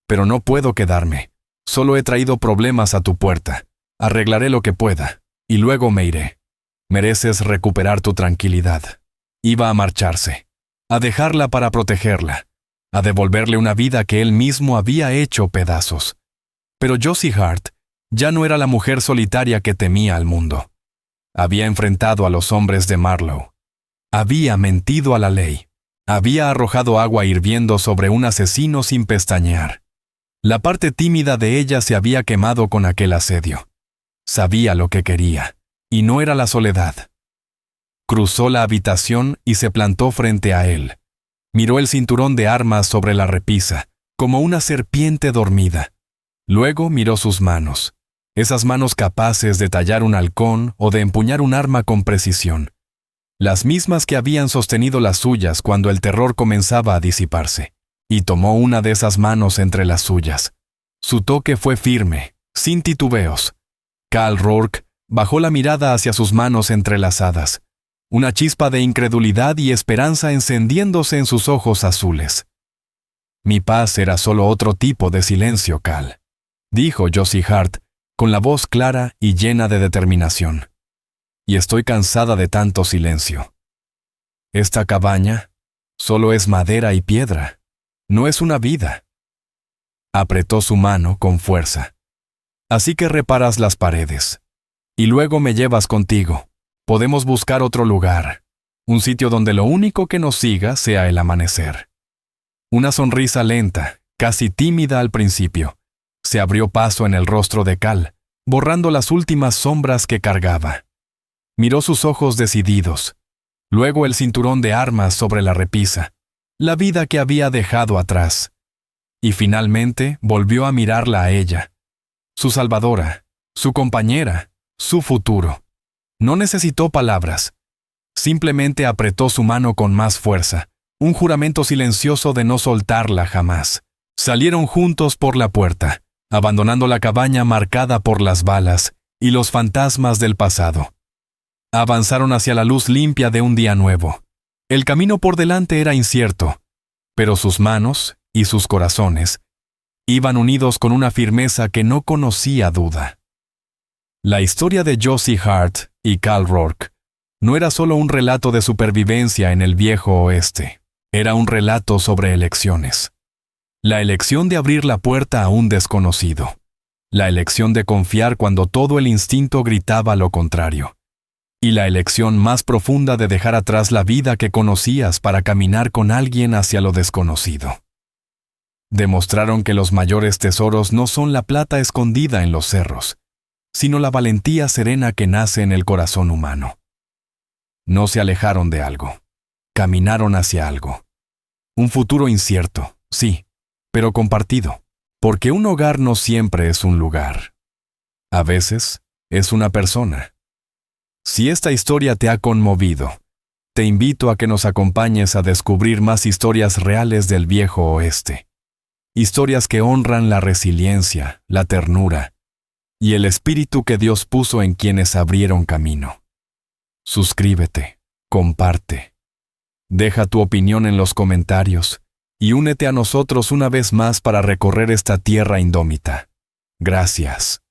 Pero no puedo quedarme. Solo he traído problemas a tu puerta. Arreglaré lo que pueda, y luego me iré. Mereces recuperar tu tranquilidad. Iba a marcharse, a dejarla para protegerla, a devolverle una vida que él mismo había hecho pedazos. Pero Josie Hart ya no era la mujer solitaria que temía al mundo. Había enfrentado a los hombres de Marlowe. Había mentido a la ley. Había arrojado agua hirviendo sobre un asesino sin pestañear. La parte tímida de ella se había quemado con aquel asedio. Sabía lo que quería, y no era la soledad. Cruzó la habitación y se plantó frente a él. Miró el cinturón de armas sobre la repisa, como una serpiente dormida. Luego miró sus manos, esas manos capaces de tallar un halcón o de empuñar un arma con precisión. Las mismas que habían sostenido las suyas cuando el terror comenzaba a disiparse. Y tomó una de esas manos entre las suyas. Su toque fue firme, sin titubeos. Cal Rourke bajó la mirada hacia sus manos entrelazadas, una chispa de incredulidad y esperanza encendiéndose en sus ojos azules. Mi paz era solo otro tipo de silencio, Cal, dijo Josie Hart, con la voz clara y llena de determinación. y estoy cansada de tanto silencio. Esta cabaña solo es madera y piedra, no es una vida. Apretó su mano con fuerza. Así que reparas las paredes. Y luego me llevas contigo. Podemos buscar otro lugar, un sitio donde lo único que nos siga sea el amanecer. Una sonrisa lenta, casi tímida al principio, se abrió paso en el rostro de Cal, borrando las últimas sombras que cargaba. Miró sus ojos decididos, luego el cinturón de armas sobre la repisa, la vida que había dejado atrás, y finalmente volvió a mirarla a ella, su salvadora, su compañera, su futuro. No necesitó palabras, simplemente apretó su mano con más fuerza, un juramento silencioso de no soltarla jamás. Salieron juntos por la puerta, abandonando la cabaña marcada por las balas y los fantasmas del pasado. Avanzaron hacia la luz limpia de un día nuevo. El camino por delante era incierto, pero sus manos y sus corazones iban unidos con una firmeza que no conocía duda. La historia de Josie Hart y Cal Rourke no era solo un relato de supervivencia en el viejo oeste, era un relato sobre elecciones. La elección de abrir la puerta a un desconocido. La elección de confiar cuando todo el instinto gritaba lo contrario. Y la elección más profunda de dejar atrás la vida que conocías para caminar con alguien hacia lo desconocido. Demostraron que los mayores tesoros no son la plata escondida en los cerros, sino la valentía serena que nace en el corazón humano. No se alejaron de algo. Caminaron hacia algo. Un futuro incierto, sí, pero compartido, porque un hogar no siempre es un lugar. A veces, es una persona. Si esta historia te ha conmovido, te invito a que nos acompañes a descubrir más historias reales del viejo oeste. Historias que honran la resiliencia, la ternura y el espíritu que Dios puso en quienes abrieron camino. Suscríbete, comparte. Deja tu opinión en los comentarios y únete a nosotros una vez más para recorrer esta tierra indómita. Gracias.